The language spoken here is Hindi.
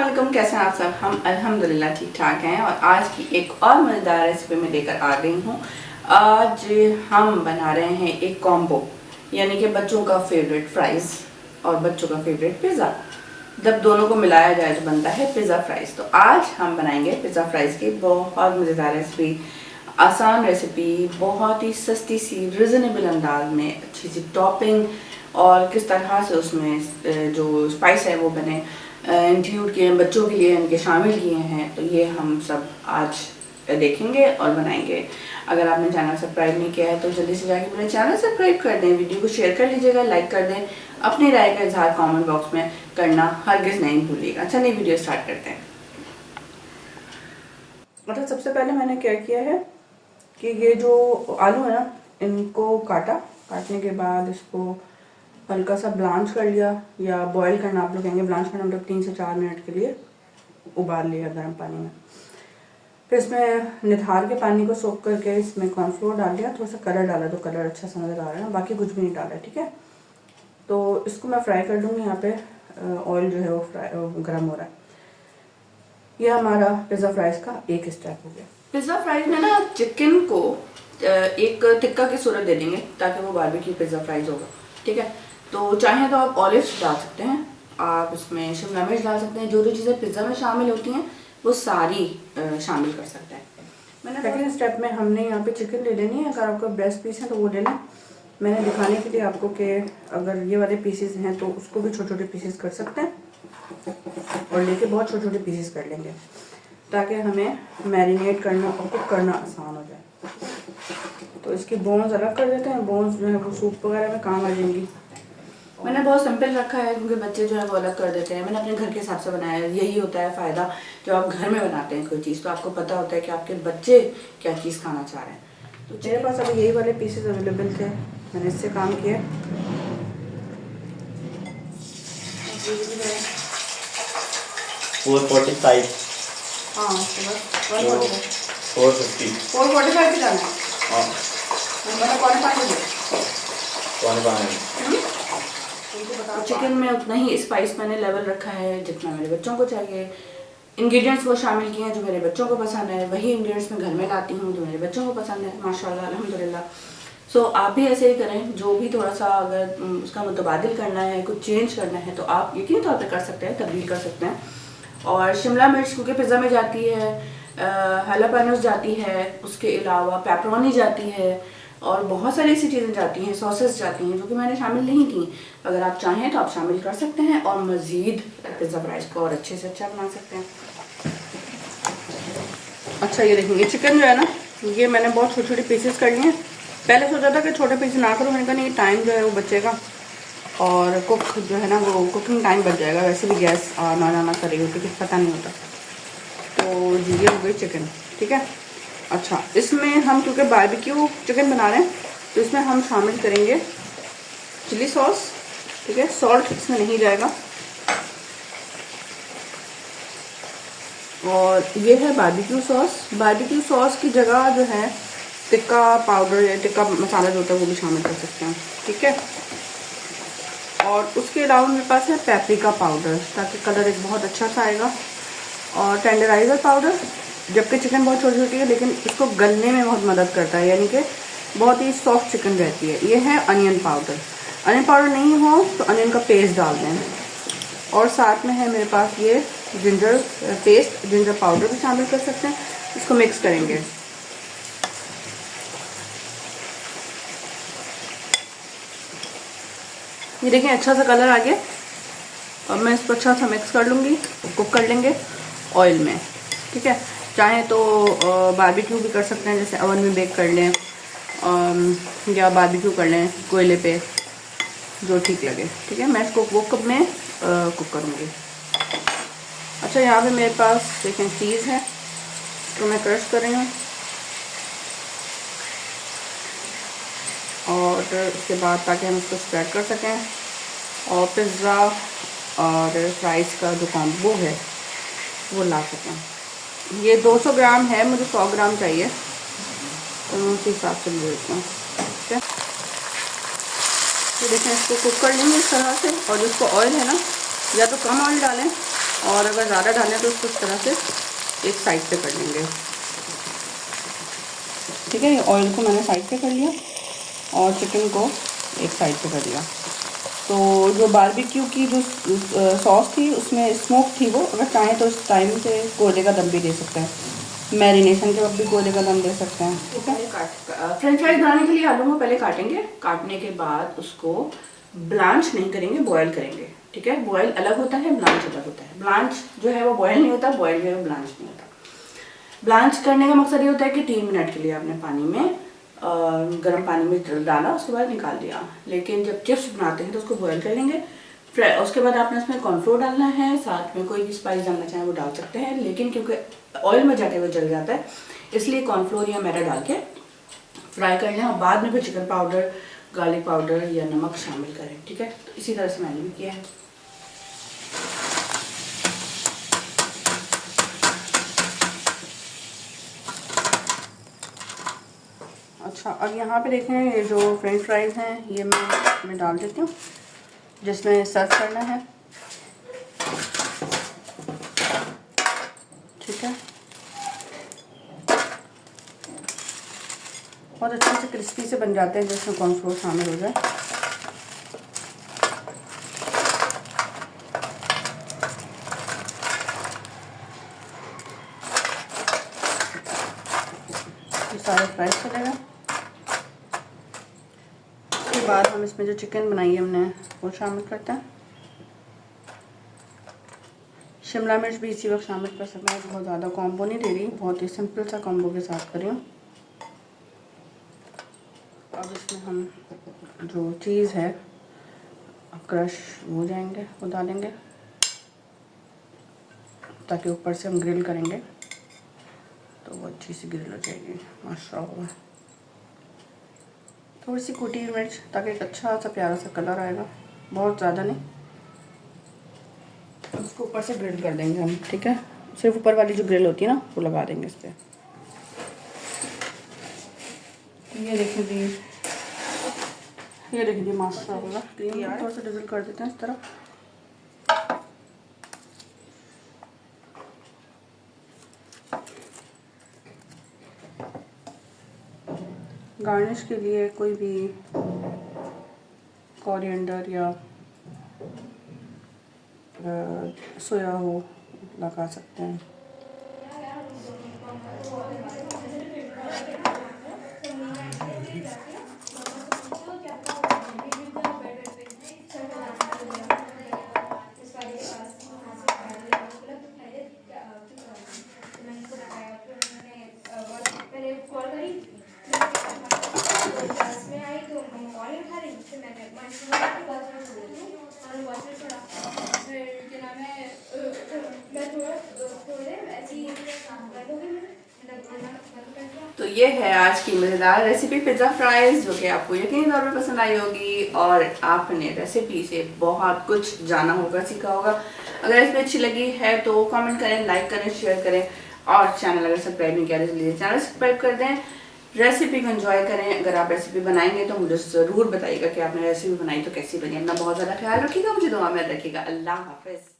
वालेकुम, कैसे हैं आप सब। हम अल्हम्दुलिल्लाह ठीक ठाक हैं और आज की एक और मज़ेदार रेसिपी में लेकर आ गई हूँ। आज हम बना रहे हैं एक कॉम्बो, यानी कि बच्चों का फेवरेट फ्राइज़ और बच्चों का फेवरेट पिज़्ज़ा। जब दोनों को मिलाया जाए तो बनता है पिज़्ज़ा फ्राइज़। तो आज हम बनाएंगे पिज़्ज़ा फ्राइज़ की बहुत मज़ेदार रेसिपी, आसान रेसिपी, बहुत ही सस्ती सी रिजनेबल अंदाज में, अच्छी सी टॉपिंग और किस तरह से उसमें जो स्पाइस है वो बने इंक्लूड किए हैं, बच्चों के लिए इनके शामिल किए हैं। तो ये हम सब आज देखेंगे और बनाएंगे। अगर आपने चैनल सब्सक्राइब नहीं किया है तो जल्दी से जाके मेरे चैनल सब्सक्राइब कर दें, वीडियो को शेयर कर लीजिएगा, लाइक कर दें, अपनी राय का इजहार कमेंट बॉक्स में करना हरगिज़ नहीं भूलिएगा। चलिए वीडियो स्टार्ट करते हैं। मतलब सबसे पहले मैंने क्या किया है कि ये जो आलू है ना, इनको काटने के बाद इसको हल्का सा ब्लांच कर लिया, या बॉईल करना आप लोग कहेंगे, ब्लांच करना मतलब 3 से 4 मिनट के लिए उबाल लिया गर्म पानी में। फिर इसमें निथार के पानी को सोख करके इसमें कॉर्नफ्लोर डाल दिया, थोड़ा सा कलर डाला तो कलर अच्छा सा नज़र आ रहा है ना, बाकी कुछ भी नहीं डाला। ठीक है, तो इसको मैं फ्राई कर दूँगी। यहाँ पे ऑयल जो है वो गर्म हो रहा है। यह हमारा पिज़्ज़ा फ्राइज़ का एक स्टेप हो गया। पिज़्ज़ा फ्राइज़ में ना चिकन को एक टिक्का की सूरत दे देंगे ताकि वो बारबेक्यू पिज़्ज़ा फ्राइज़ होगा। ठीक है, तो चाहें तो आप ऑलिव्स डाल सकते हैं, आप इसमें शिमला मिर्च डाल सकते हैं, जो जो चीज़ें पिज़्ज़ा में शामिल होती हैं वो सारी शामिल कर सकते हैं। मैंने सेकेंड स्टेप में हमने यहाँ पे चिकन ले लेनी है। अगर आपका ब्रेस्ट पीस है तो वो ले लें। मैंने दिखाने के लिए आपको कि अगर ये वाले पीसेस हैं तो उसको भी छोटे छोटे पीसेस कर सकते हैं और लेके बहुत छोटे छोटे पीसेस कर लेंगे ताकि हमें मैरिनेट करना और कुक करना आसान हो जाए। तो इसकी बोन्स अलग कर देते हैं। बोन्स जो है वो सूप वगैरह में काम आ जाएंगी। मैंने बहुत सिंपल रखा है क्योंकि बच्चे जो है वो अलग कर देते हैं। मैंने अपने घर के हिसाब से बनाया है। यही होता है फ़ायदा, जब आप घर में बनाते हैं कोई चीज़ तो आपको पता होता है कि आपके बच्चे क्या चीज़ खाना चाह रहे हैं। तो मेरे पास अभी यही वाले पीसेस अवेलेबल थे, मैंने इससे काम किया। 445 हाँ, 450 445 की डालना। हाँ मैंने कौन सा कौन पानी चिकन में उतना ही स्पाइस मैंने लेवल रखा है जितना मेरे बच्चों को चाहिए। इंग्रेडिएंट्स वो शामिल किए हैं जो मेरे बच्चों को पसंद है, वही इंग्रेडिएंट्स मैं घर में लाती हूँ जो मेरे बच्चों को पसंद है, माशाल्लाह अल्हम्दुलिल्लाह। सो आप भी ऐसे ही करें। जो भी थोड़ा सा अगर उसका मुतबादिल करना है, कुछ चेंज करना है तो आप यकीनी तौर पर कर सकते हैं, तब्दील कर सकते हैं। और शिमला मिर्च क्योंकि पिज़्ज़ा में जाती है, हालापानोस जाती है, उसके अलावा पेपरोनी जाती है और बहुत सारी ऐसी चीज़ें जाती हैं, सॉसेस जाती हैं जो कि मैंने शामिल नहीं की। अगर आप चाहें तो आप शामिल कर सकते हैं और मज़ीद पिज़्ज़ा फ्राइज़ को और अच्छे से अच्छा बना सकते हैं। अच्छा, ये देखेंगे चिकन जो है ना, ये मैंने बहुत छोटे छोटे पीसेस कर लिए हैं। पहले सोचा था कि छोटे पीस ना करूँ, मैंने कहा नहीं, टाइम जो है वो बचेगा और कुक जो है ना वो कुकिंग टाइम बच जाएगा। वैसे भी गैस आना जाना करेगी क्योंकि पता नहीं होता। तो ये हो गई चिकन। ठीक है, अच्छा इसमें हम क्योंकि बारबेक्यू चिकन बना रहे हैं तो इसमें हम शामिल करेंगे चिली सॉस। ठीक है, सॉल्ट इसमें नहीं जाएगा। और ये है बारबेक्यू सॉस। बारबेक्यू सॉस की जगह जो है टिक्का पाउडर या टिक्का मसाला जो होता है वो भी शामिल कर सकते हैं। ठीक है, और उसके अलावा मेरे पास है पेपरिका पाउडर, ताकि कलर एक बहुत अच्छा सा आएगा, और टेंडराइज़र पाउडर। जबकि चिकन बहुत छोटी छोटी है लेकिन इसको गलने में बहुत मदद करता है, यानी कि बहुत ही सॉफ्ट चिकन रहती है। ये है अनियन पाउडर। अनियन पाउडर नहीं हो तो अनियन का पेस्ट डाल दें। और साथ में है मेरे पास ये जिंजर पेस्ट, जिंजर पाउडर भी शामिल कर सकते हैं। इसको मिक्स करेंगे। ये देखें अच्छा सा कलर आ गया। और मैं इसको अच्छा सा मिक्स कर लूँगी, कुक कर लेंगे ऑयल में। ठीक है, चाहे तो बारबेक्यू भी कर सकते हैं, जैसे ओवन में बेक कर लें या बारबेक्यू कर लें कोयले पे, जो ठीक लगे। ठीक है, मैं इसको कुक में कुक करूँगी। अच्छा, यहाँ पे मेरे पास देखें चीज़ है तो मैं क्रश कर रही हूँ, और उसके बाद ताकि हम इसको स्प्रेड कर सकें और पिज़्ज़ा और फ्राइज़ का जो कॉम्बो है वो ला सकें। ये 200 ग्राम है, मुझे 100 ग्राम चाहिए तो मैं उसी हिसाब से ले लेती हूँ। ठीक है, तो देखें इसको कुक कर लेंगे इस तरह से। और जिसको ऑयल है ना, या तो कम ऑयल डालें और अगर ज़्यादा डालना है तो उसको इस तरह से एक साइड पे कर लेंगे। ठीक है, ऑयल को मैंने साइड पे कर लिया और चिकन को एक साइड पे कर लिया। तो जो बारबेक्यू की जो सॉस थी उसमें स्मोक थी, वो अगर चाहें तो इस टाइम पे कोयले का दम भी दे सकते हैं, मैरिनेशन के वक्त भी कोयले का दम दे सकते हैं। ठीक है, फ्रेंच फ्राइज बनाने के लिए आलू को पहले काटेंगे, काटने के बाद उसको ब्लांच नहीं करेंगे, बॉयल करेंगे। ठीक है, बॉयल अलग होता है, ब्लांच अलग होता है। ब्लांच जो है वो बॉयल नहीं होता, बॉयल जो है वो ब्लांच नहीं होता। ब्लांच करने का मकसद ये होता है कि 3 मिनट के लिए आपने पानी में गर्म पानी में डाला, उसके बाद निकाल दिया। लेकिन जब चिप्स बनाते हैं तो उसको बॉयल कर लेंगे, फिर उसके बाद आपने उसमें कॉर्नफ्लोर डालना है, साथ में कोई भी स्पाइस डालना चाहें वो डाल सकते हैं, लेकिन क्योंकि ऑयल में जाके वो जल जाता है इसलिए कॉर्नफ्लोर या मैदा डाल के फ्राई कर लें और बाद में फिर चिकन पाउडर, गार्लिक पाउडर या नमक शामिल करें। ठीक है, तो इसी तरह से मैंने भी किया है। अच्छा, अब यहाँ पे देखें ये जो फ्रेंच फ्राइज हैं ये मैं डाल देती हूँ जिसमें सर्व करना है। ठीक है, बहुत अच्छे से क्रिस्पी से बन जाते हैं जिसमें कॉर्नफ्लोर शामिल हो जाए। सारे फ्राई चलेगा। उसके बाद हम इसमें जो चिकन बनाई है हमने वो शामिल करते हैं। शिमला मिर्च भी इसी वक्त शामिल कर सकते हैं, बहुत ज़्यादा कॉम्बो नहीं दे रही, बहुत ही सिंपल सा कॉम्बो के साथ कर रही हूँ। अब इसमें हम जो चीज़ है क्रश हो जाएंगे वो डालेंगे ताकि ऊपर से हम ग्रिल करेंगे तो वो अच्छी सी ग्रिल हो जाएगी माशाल्लाह। थोड़ी सी कुटी हुई मिर्च ताकि एक अच्छा सा प्यारा सा कलर आएगा, बहुत ज़्यादा नहीं। उसको ऊपर से ग्रिल कर देंगे हम। ठीक है, सिर्फ ऊपर वाली जो ग्रिल होती है ना वो लगा देंगे इस पर। ये देखिए जी, ये देखिए जी माशाल्लाह क्रीम यार, थोड़ा सा डिज़ल कर देते हैं इस तरह। गार्निश के लिए कोई भी कोरिएंडर या सोया हो लगा सकते हैं। तो ये है आज की मज़ेदार रेसिपी पिज़्ज़ा फ्राइज़, जो कि आपको यकीनी तौर पर पसंद आई होगी और आपने रेसिपी से बहुत कुछ जाना होगा, सीखा होगा। अगर रेसिपी अच्छी लगी है तो कमेंट करें, लाइक करें, शेयर करें और चैनल अगर सब्सक्राइब नहीं किया तो प्लीज़ चैनल सब्सक्राइब कर दें। रेसिपी को एंजॉय करें। अगर आप रेसिपी बनाएंगे तो मुझे ज़रूर बताइएगा कि आपने रेसिपी बनाई तो कैसी बनी। अपना बहुत ज़्यादा ख्याल रखिएगा, मुझे दुआ में रखिएगा। अल्लाह हाफ़िज़।